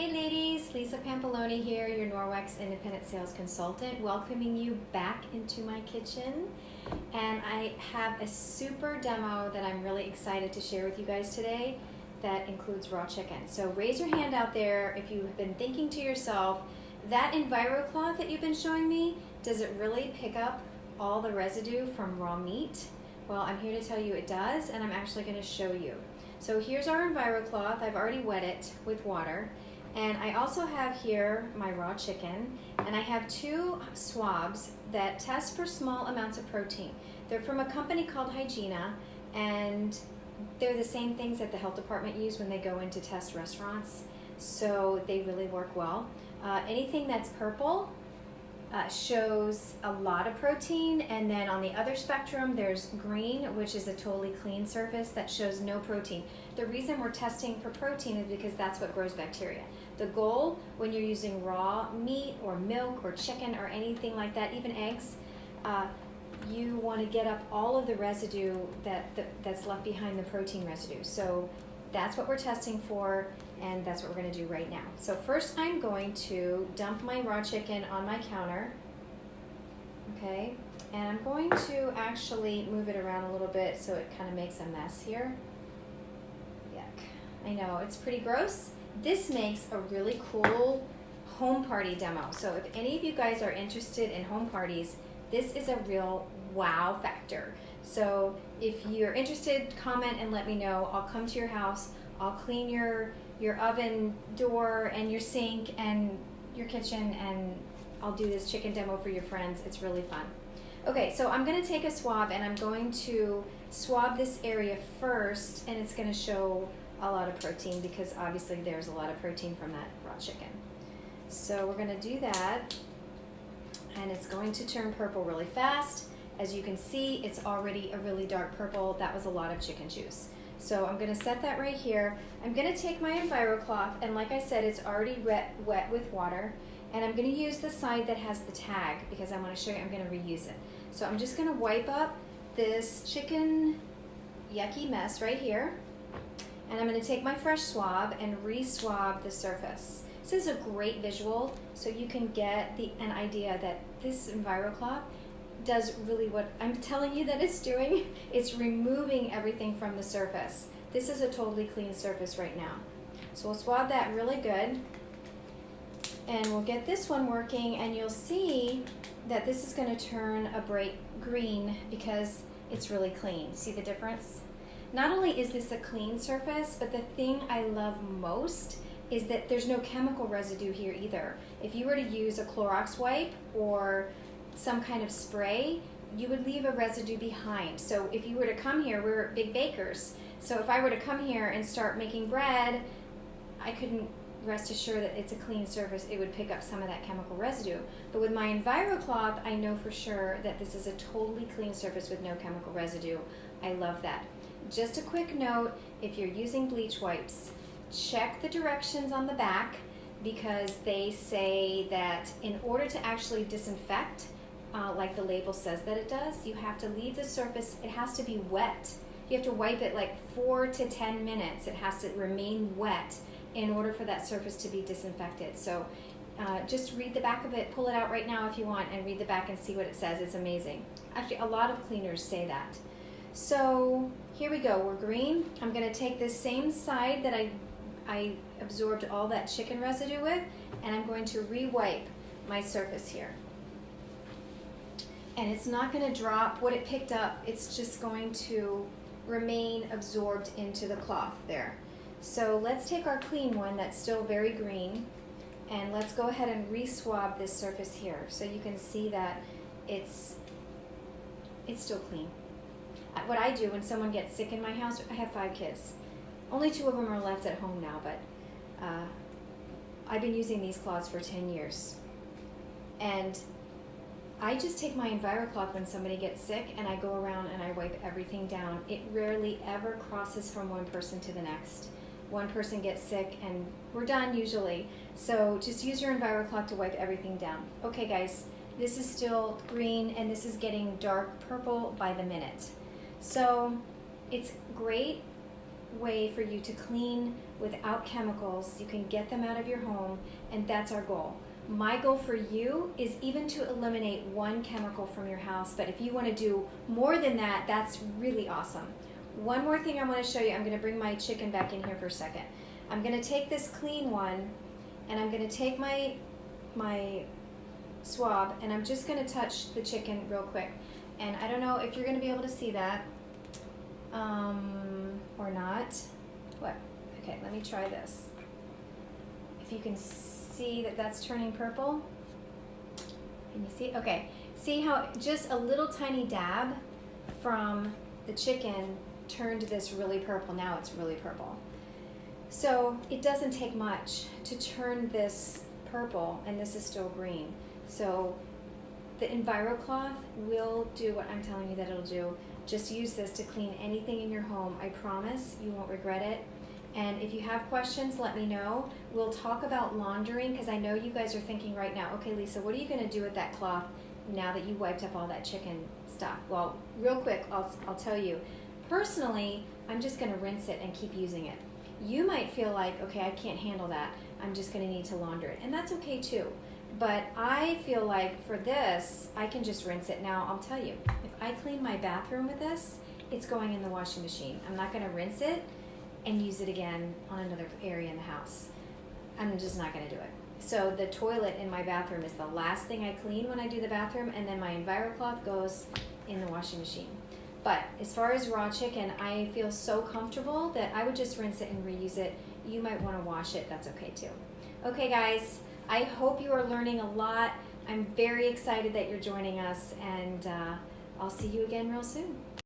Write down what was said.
Hey ladies, Lisa Pampaloni here, your Norwex independent sales consultant, welcoming you back into my kitchen. And I have a super demo that I'm really excited to share with you guys today that includes raw chicken. So raise your hand out there if you've been thinking to yourself, that EnviroCloth that you've been showing me, does it really pick up all the residue from raw meat? Well, I'm here to tell you it does, and I'm actually going to show you. So here's our EnviroCloth. I've already wet it with water. And I also have here my raw chicken, and I have two swabs that test for small amounts of protein. They're from a company called Hygiena, and they're the same things that the health department use when they go in to test restaurants, so they really work well. Anything that's purple shows a lot of protein, and then on the other spectrum there's green, which is a totally clean surface that shows no protein. The reason we're testing for protein is because that's what grows bacteria. The goal when you're using raw meat or milk or chicken or anything like that, even eggs, you want to get up all of the residue that's left behind, the protein residue. So that's what we're testing for, and that's what we're going to do right now. So first I'm going to dump my raw chicken on my counter, okay, and I'm going to actually move it around a little bit so it kind of makes a mess here. Yuck. I know, it's pretty gross. This makes a really cool home party demo. So if any of you guys are interested in home parties, this is a real wow factor. So if you're interested, comment and let me know. I'll come to your house. I'll clean your oven door and your sink and your kitchen, and I'll do this chicken demo for your friends. It's really fun. Okay, so I'm going to take a swab, and I'm going to swab this area first, and it's going to show a lot of protein because obviously there's a lot of protein from that raw chicken. So we're going to do that, and it's going to turn purple really fast. As you can see, it's already a really dark purple. That was a lot of chicken juice. So I'm going to set that right here. I'm going to take my EnviroCloth, and like I said, it's already wet with water, and I'm going to use the side that has the tag because I want to show you I'm going to reuse it. So I'm just going to wipe up this chicken yucky mess right here, and I'm going to take my fresh swab and re-swab the surface. This is a great visual, so you can get an idea that this EnviroCloth does really what I'm telling you that it's doing. It's removing everything from the surface. This is a totally clean surface right now. So we'll swab that really good, and we'll get this one working, and you'll see that this is going to turn a bright green because it's really clean. See the difference? Not only is this a clean surface, but the thing I love most is that there's no chemical residue here either. If you were to use a Clorox wipe or some kind of spray, you would leave a residue behind. So if you were to come here, we're big bakers, so if I were to come here and start making bread, I couldn't rest assured that it's a clean surface. It would pick up some of that chemical residue. But with my EnviroCloth, I know for sure that this is a totally clean surface with no chemical residue. I love that. Just a quick note, if you're using bleach wipes, check the directions on the back, because they say that in order to actually disinfect, like the label says that it does, you have to leave the surface, it has to be wet. You have to wipe it like 4 to 10 minutes. It has to remain wet in order for that surface to be disinfected. So just read the back of it, pull it out right now if you want, and read the back and see what it says. It's amazing. Actually, a lot of cleaners say that. So here we go, we're green. I'm gonna take this same side that I absorbed all that chicken residue with, and I'm going to re-wipe my surface here. And it's not going to drop what it picked up, it's just going to remain absorbed into the cloth there. So let's take our clean one that's still very green, and let's go ahead and re-swab this surface here so you can see that it's still clean. What I do when someone gets sick in my house, I have 5 kids. Only 2 of them are left at home now, but I've been using these cloths for 10 years. And I just take my EnviroCloth when somebody gets sick, and I go around and I wipe everything down. It rarely ever crosses from one person to the next. One person gets sick and we're done usually. So just use your EnviroCloth to wipe everything down. Okay guys, this is still green, and this is getting dark purple by the minute. So it's great way for you to clean without chemicals. You can get them out of your home, and that's our goal. My goal for you is even to eliminate one chemical from your house, but if you want to do more than that, that's really awesome. One more thing I want to show you. I'm going to bring my chicken back in here for a second. I'm going to take this clean one, and I'm going to take my swab, and I'm just going to touch the chicken real quick. And I don't know if you're going to be able to see that or not. What? Okay, let me try this. If you can see that that's turning purple. Can you see? Okay. See how just a little tiny dab from the chicken turned this really purple. Now it's really purple. So it doesn't take much to turn this purple, and this is still green. So the EnviroCloth will do what I'm telling you that it'll do. Just use this to clean anything in your home. I promise you won't regret it. And if you have questions, let me know. We'll talk about laundering, because I know you guys are thinking right now, okay, Lisa, what are you going to do with that cloth now that you wiped up all that chicken stuff? Well, real quick, I'll tell you. Personally, I'm just going to rinse it and keep using it. You might feel like, okay, I can't handle that. I'm just going to need to launder it. And that's okay too. But I feel like for this, I can just rinse it. Now, I'll tell you, if I clean my bathroom with this, it's going in the washing machine. I'm not going to rinse it and use it again on another area in the house. I'm just not going to do it. So the toilet in my bathroom is the last thing I clean when I do the bathroom, and then my EnviroCloth goes in the washing machine. But as far as raw chicken, I feel so comfortable that I would just rinse it and reuse it. You might want to wash it. That's okay too. Okay, guys, I hope you are learning a lot. I'm very excited that you're joining us, and I'll see you again real soon.